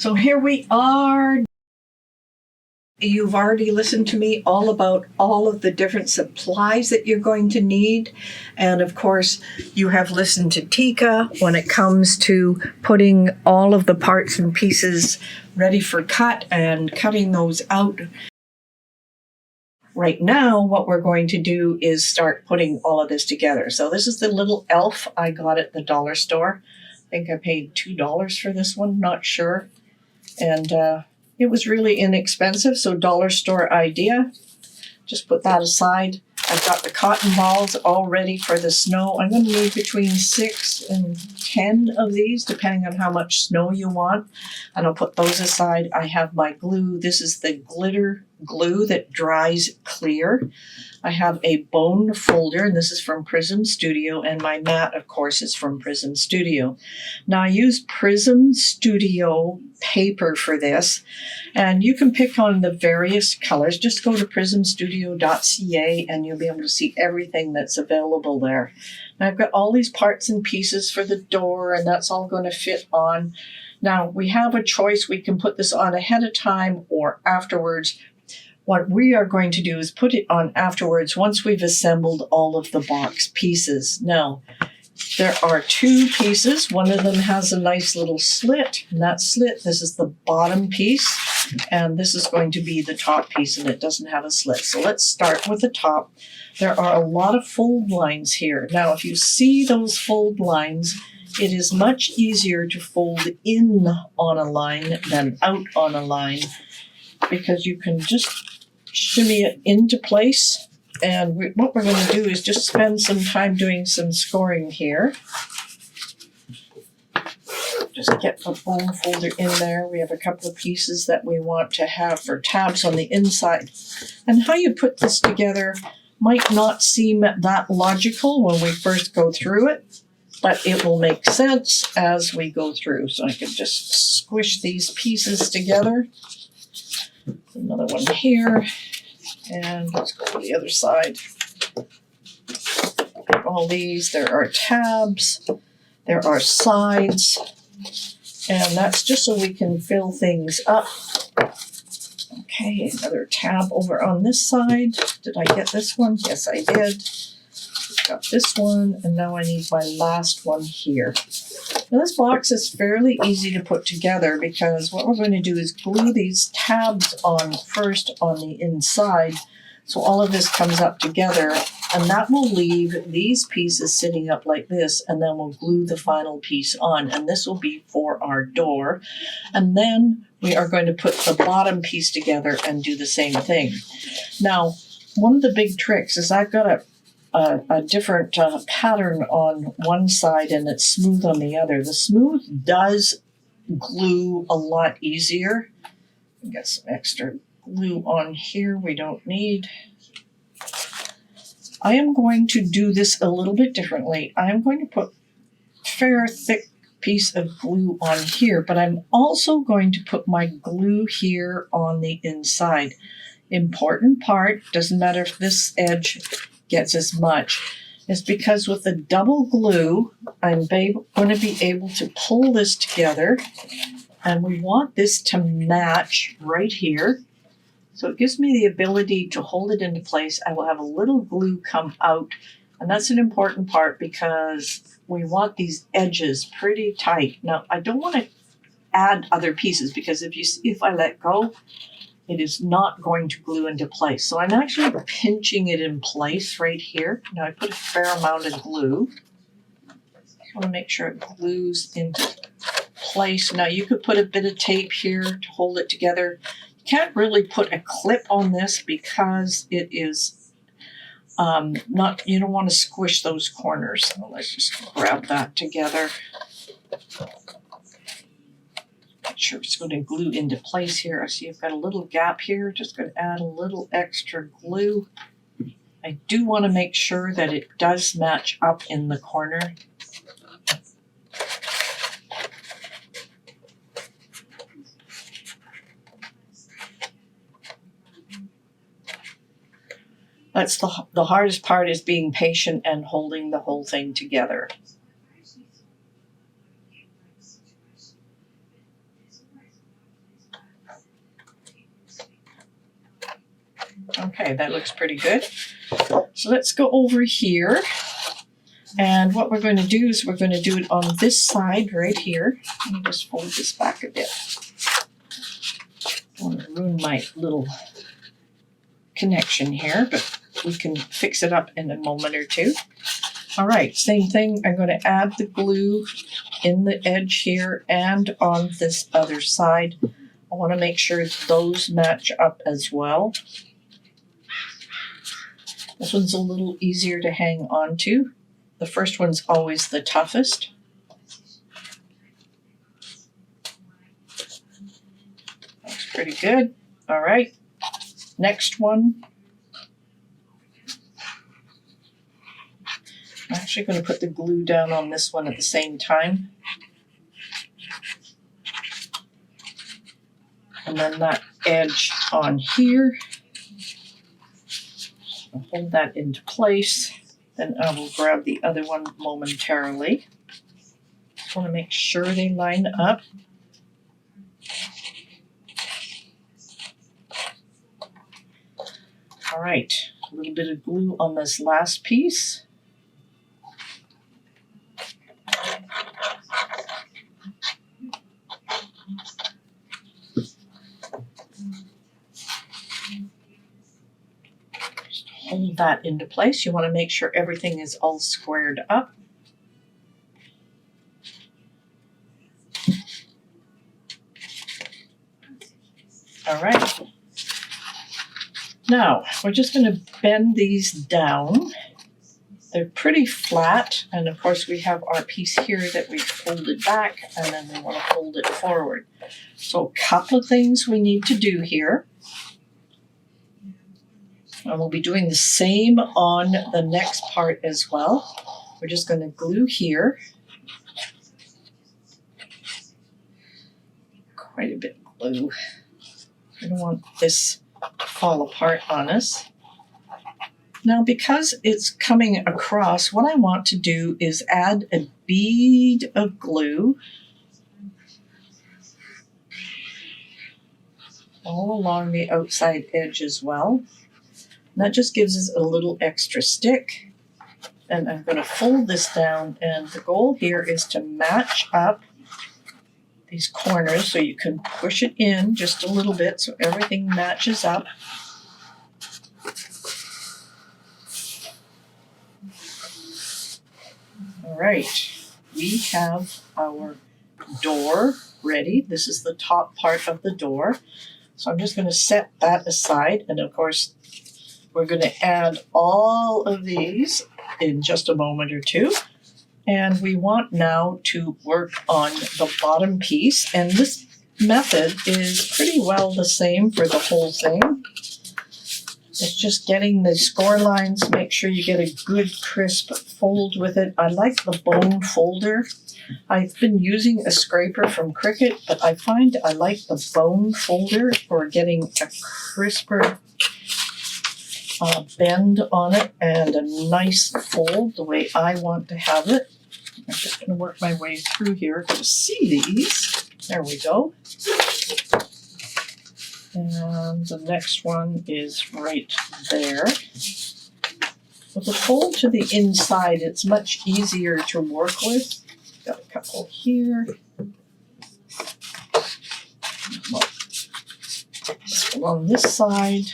So here we are. You've already listened to me all about all of the different supplies that you're going to need. And of course, you have listened to Tika when it comes to putting all of the parts and pieces ready for cut and cutting those out. Right now, what we're going to do is start putting all of this together. So this is the little elf I got at the dollar store. I think I paid $2 for this one, not sure. And it was really inexpensive, so dollar store idea. Just put that aside. I've got the cotton balls all ready for the snow. I'm going to need between 6 and 10 of these, depending on how much snow you want. And I'll put those aside. I have my glue. This is the glitter glue that dries clear. I have a bone folder, and this is from Prism Studio, and my mat, of course, is from Prism Studio. Now, I use Prism Studio paper for this, and you can pick on the various colors. Just go to prismstudio.ca, and you'll be able to see everything that's available there. And I've got all these parts and pieces for the door, and that's all going to fit on. Now, we have a choice. We can put this on ahead of time or afterwards. What we are going to do is put it on afterwards once we've assembled all of the box pieces. Now, there are 2 pieces. One of them has a nice little slit, and that slit, this is the bottom piece, and this is going to be the top piece, and it doesn't have a slit. So let's start with the top. There are a lot of fold lines here. Now, if you see those fold lines, it is much easier to fold in on a line than out on a line, because you can just shimmy it into place. And what we're going to do is just spend some time doing some scoring here. Just get the bone folder in there. We have a couple of pieces that we want to have for tabs on the inside. And how you put this together might not seem that logical when we first go through it, but it will make sense as we go through. So I can just squish these pieces together. Another one here, and let's go to the other side. All these, there are tabs, there are sides, and that's just so we can fill things up. Okay, another tab over on this side. Did I get this one? Yes, I did. Got this one, and now I need my last one here. Now this box is fairly easy to put together because what we're going to do is glue these tabs on first on the inside, so all of this comes up together, and that will leave these pieces sitting up like this, and then we'll glue the final piece on, and this will be for our door. And then we are going to put the bottom piece together and do the same thing. Now, one of the big tricks is I've got a different pattern on one side and it's smooth on the other. The smooth does glue a lot easier. Get some extra glue on here we don't need. I am going to do this a little bit differently. I am going to put a fair thick piece of glue on here, but I'm also going to put my glue here on the inside. Important part, doesn't matter if this edge gets as much, is because with the double glue, I'm going to be able to pull this together, and we want this to match right here. So it gives me the ability to hold it into place. I will have a little glue come out, and that's an important part because we want these edges pretty tight. Now, I don't want to add other pieces because if I let go, it is not going to glue into place. So I'm actually pinching it in place right here. Now I put a fair amount of glue. I want to make sure it glues into place. Now you could put a bit of tape here to hold it together. You can't really put a clip on this because it is not, you don't want to squish those corners. So let's just grab that together. Make sure it's going to glue into place here. I see I've got a little gap here. Just going to add a little extra glue. I do want to make sure that it does match up in the corner. That's the hardest part, is being patient and holding the whole thing together. Okay, that looks pretty good. So let's go over here. And what we're going to do is we're going to do it on this side right here. Let me just fold this back a bit. I want to ruin my little connection here, but we can fix it up in a moment or two. All right, same thing. I'm going to add the glue in the edge here and on this other side. I want to make sure those match up as well. This one's a little easier to hang on to. The first one's always the toughest. Looks pretty good. All right, next one. I'm actually going to put the glue down on this one at the same time. And then that edge on here. I'll hold that into place. Then I will grab the other one momentarily. Just want to make sure they line up. All right, a little bit of glue on this last piece. Hold that into place. You want to make sure everything is all squared up. All right. Now, we're just going to bend these down. They're pretty flat, and of course we have our piece here that we folded back, and then we want to fold it forward. So a couple of things we need to do here. And we'll be doing the same on the next part as well. We're just going to glue here. Quite a bit of glue. I don't want this to fall apart on us. Now, because it's coming across, what I want to do is add a bead of glue all along the outside edge as well. And that just gives us a little extra stick. And I'm going to fold this down, and the goal here is to match up these corners so you can push it in just a little bit so everything matches up. All right, we have our door ready. This is the top part of the door. So I'm just going to set that aside, and of course we're going to add all of these in just a moment or two. And we want now to work on the bottom piece. And this method is pretty well the same for the whole thing. It's just getting the score lines, make sure you get a good crisp fold with it. I like the bone folder. I've been using a scraper from Cricut, but I find I like the bone folder for getting a crisper bend on it and a nice fold the way I want to have it. I'm just going to work my way through here to see these. There we go. And the next one is right there. With the fold to the inside, it's much easier to work with. Got a couple here. On this side.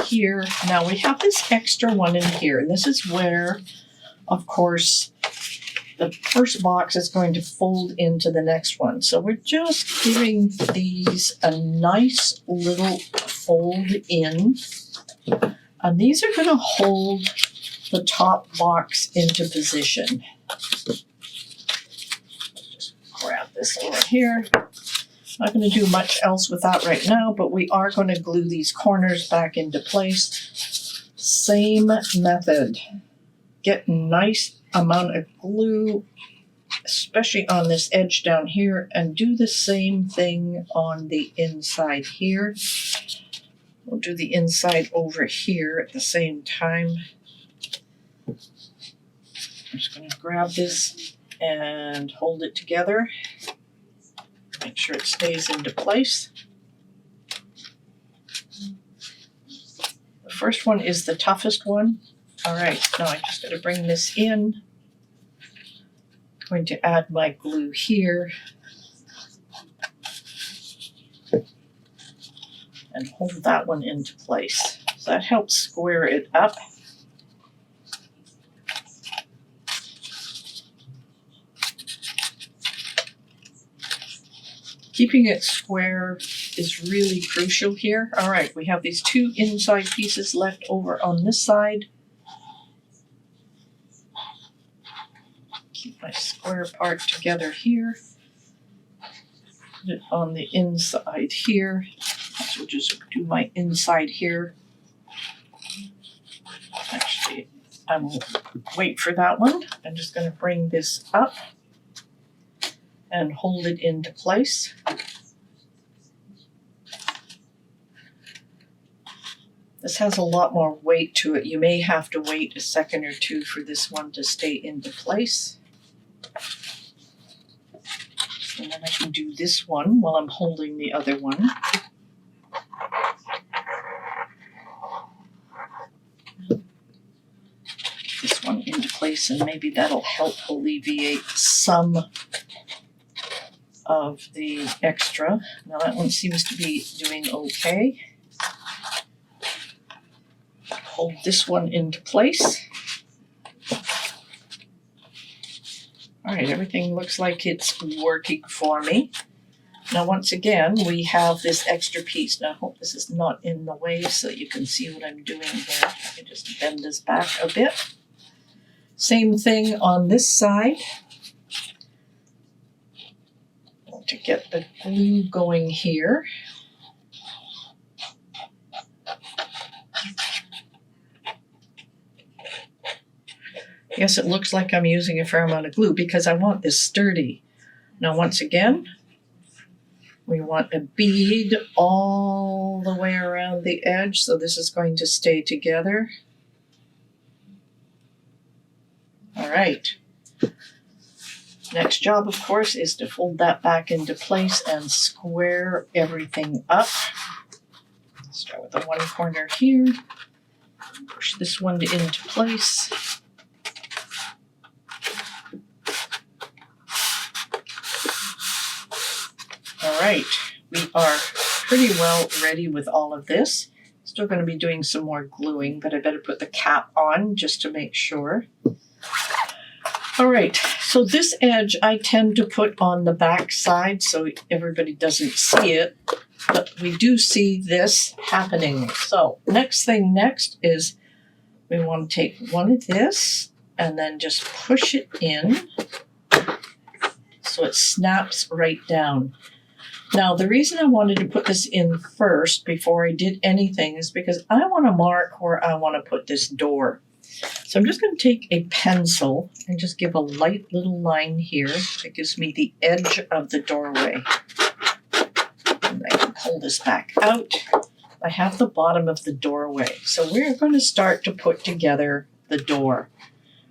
Here. Now we have this extra one in here, and this is where, of course, the first box is going to fold into the next one. So we're just giving these a nice little fold in, and these are going to hold the top box into position. Just grab this over here. Not going to do much else with that right now, but we are going to glue these corners back into place. Same method. Get a nice amount of glue, especially on this edge down here, and do the same thing on the inside here. We'll do the inside over here at the same time. I'm just going to grab this and hold it together. sure it stays into place. The first one is the toughest one. All right, now I just got to bring this in. I'm going to add my glue here and hold that one into place. So that helps square it up. Keeping it square is really crucial here. All right, we have these two inside pieces left over on this side. Keep my square part together here. Put it on the inside here. So just do my inside here. Actually, I won't wait for that one. I'm just going to bring this up and hold it into place. This has a lot more weight to it. You may have to wait a second or two for this one to stay into place. And then I can do this one while I'm holding the other one. This one into place, and maybe that'll help alleviate some of the extra. Now that one seems to be doing okay. Hold this one into place. All right, everything looks like it's working for me. Now once again, we have this extra piece. Now I hope this is not in the way so you can see what I'm doing here. I can just bend this back a bit. Same thing on this side. To get the glue going here. Yes, it looks like I'm using a fair amount of glue because I want this sturdy. Now once again, we want a bead all the way around the edge, so this is going to stay together. All right. Next job, of course, is to fold that back into place and square everything up. Start with the one corner here. Push this one into place. All right, we are pretty well ready with all of this. Still going to be doing some more gluing, but I better put the cap on just to make sure. All right, so this edge I tend to put on the back side so everybody doesn't see it, but we do see this happening. So next is we want to take one of this and then just push it in so it snaps right down. Now the reason I wanted to put this in first before I did anything is because I want to mark where I want to put this door. So I'm just going to take a pencil and just give a light little line here that gives me the edge of the doorway. And I can pull this back out. I have the bottom of the doorway. So we're going to start to put together the door.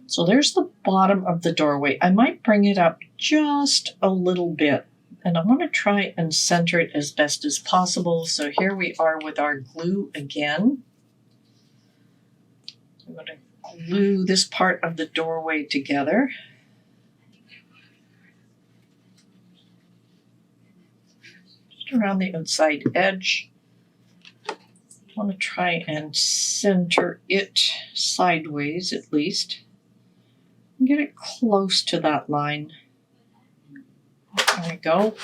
So there's the bottom of the doorway. I might bring it up just a little bit. And I want to try and center it as best as possible. So here we are with our glue again. I'm going to glue this part of the doorway together. Just around the outside edge. I want to try and center it sideways at least. And get it close to that line. There we go.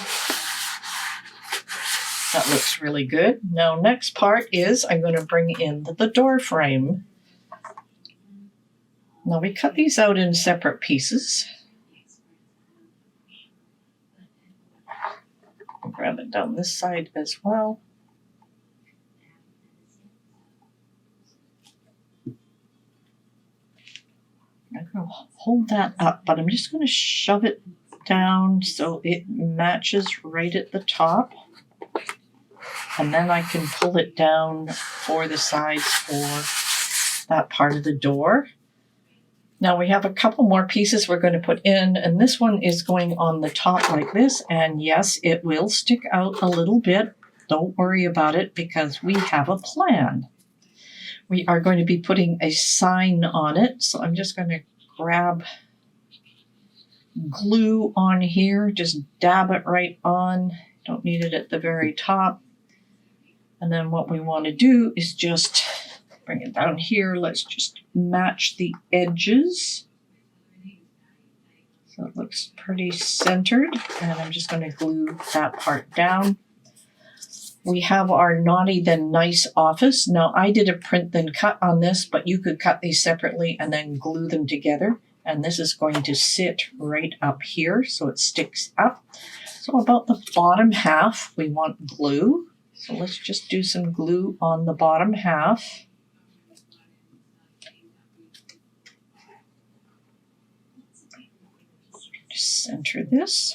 That looks really good. Now next part is I'm going to bring in the door frame. Now we cut these out in separate pieces. I'll grab it down this side as well. I'm going to hold that up, but I'm just going to shove it down so it matches right at the top. And then I can pull it down for the sides for that part of the door. Now we have a couple more pieces we're going to put in, and this one is going on the top like this, and yes, it will stick out a little bit. Don't worry about it because we have a plan. We are going to be putting a sign on it, so I'm just going to grab glue on here, just dab it right on. Don't need it at the very top. And then what we want to do is just bring it down here. Let's just match the edges. So it looks pretty centered. And I'm just going to glue that part down. We have our Naughty Then Nice office. Now I did a print then cut on this, but you could cut these separately and then glue them together. And this is going to sit right up here so it sticks up. So about the bottom half, we want glue. So let's just do some glue on the bottom half. Just center this.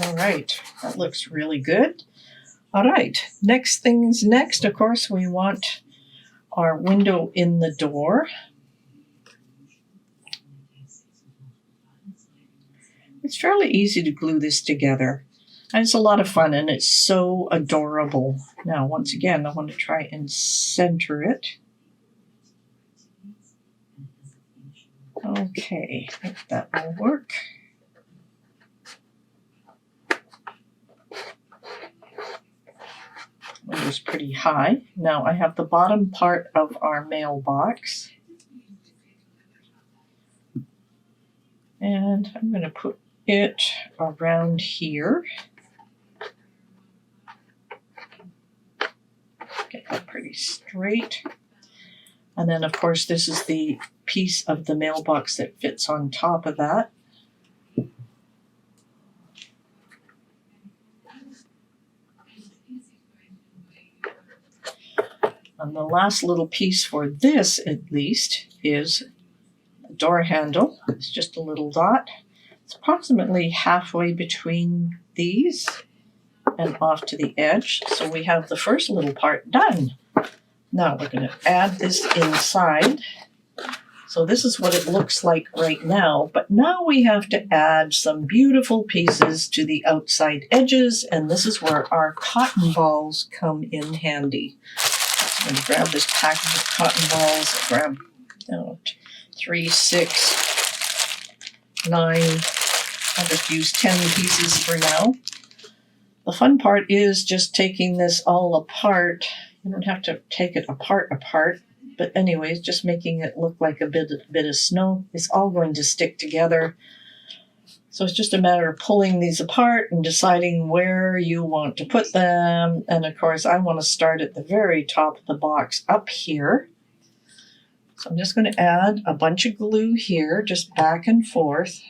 All right, that looks really good. All right, next things next, of course, we want our window in the door. It's fairly easy to glue this together. And it's a lot of fun, and it's so adorable. Now, once again, I want to try and center it. Okay, I think that will work. Window's pretty high. Now I have the bottom part of our mailbox. And I'm going to put it around here. Get that pretty straight. And then, of course, this is the piece of the mailbox that fits on top of that. And the last little piece for this, at least, is the door handle. It's just a little dot. It's approximately halfway between these and off to the edge. So we have the first little part done. Now we're going to add this inside. So this is what it looks like right now, but now we have to add some beautiful pieces to the outside edges, and this is where our cotton balls come in handy. I'm going to grab this package of cotton balls. I grab 3, 6, 9. I'll just use 10 pieces for now. The fun part is just taking this all apart. You don't have to take it apart, but anyways, just making it look like a bit of snow. It's all going to stick together. So it's just a matter of pulling these apart and deciding where you want to put them. And of course, I want to start at the very top of the box up here. So I'm just going to add a bunch of glue here, just back and forth.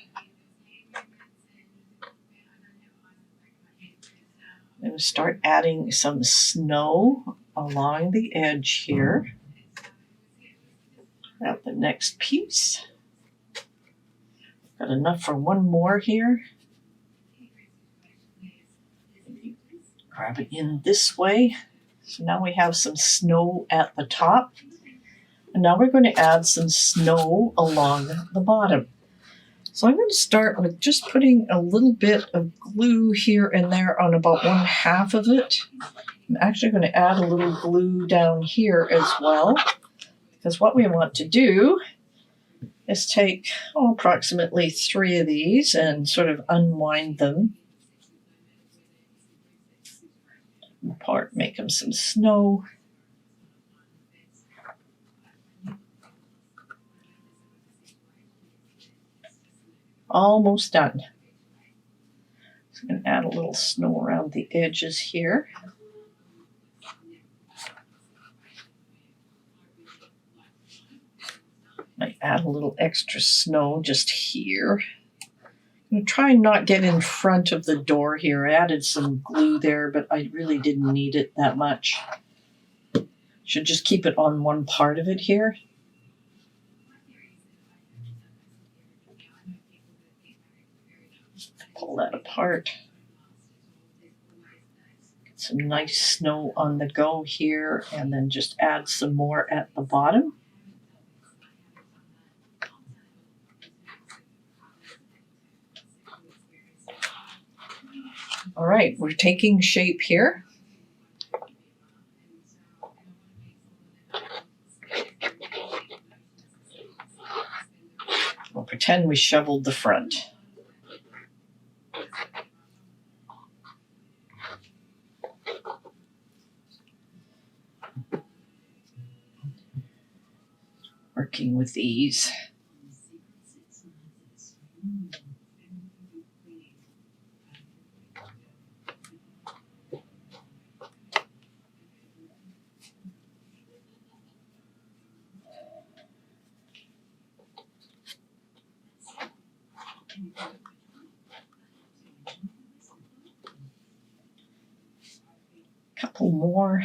I'm going to start adding some snow along the edge here. Grab the next piece. Got enough for one more here. Grab it in this way. So now we have some snow at the top. And now we're going to add some snow along the bottom. So I'm going to start with just putting a little bit of glue here and there on about 1/2 of it. I'm actually going to add a little glue down here as well, because what we want to do is take approximately 3 of these and sort of unwind them apart, make them some snow. Almost done. So I'm going to add a little snow around the edges here. Might add a little extra snow just here. I'm going to try and not get in front of the door here. I added some glue there, but I really didn't need it that much. Should just keep it on one part of it here. Pull that apart. Get some nice snow on the go here, and then just add some more at the bottom. All right, we're taking shape here. We'll pretend we shoveled the front. Working with these. Couple more,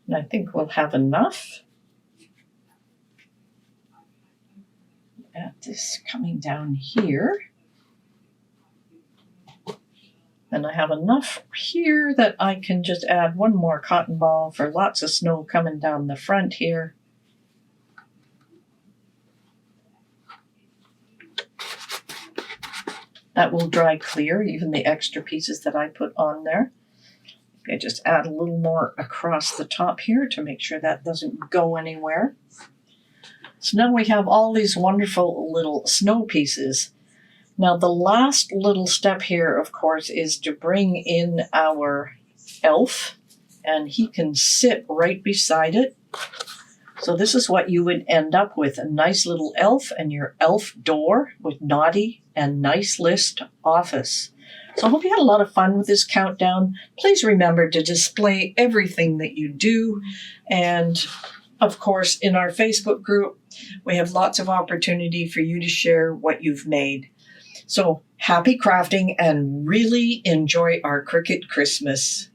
and I think we'll have enough. Add this coming down here. And I have enough here that I can just add one more cotton ball for lots of snow coming down the front here. That will dry clear, even the extra pieces that I put on there. I just add a little more across the top here to make sure that doesn't go anywhere. So now we have all these wonderful little snow pieces. Now the last little step here, of course, is to bring in our elf, and he can sit right beside it. So this is what you would end up with, a nice little elf and your elf door with naughty and nice list office. So I hope you had a lot of fun with this countdown. Please remember to display everything that you do. And of course, in our Facebook group, we have lots of opportunity for you to share what you've made. So happy crafting and really enjoy our Cricut Christmas.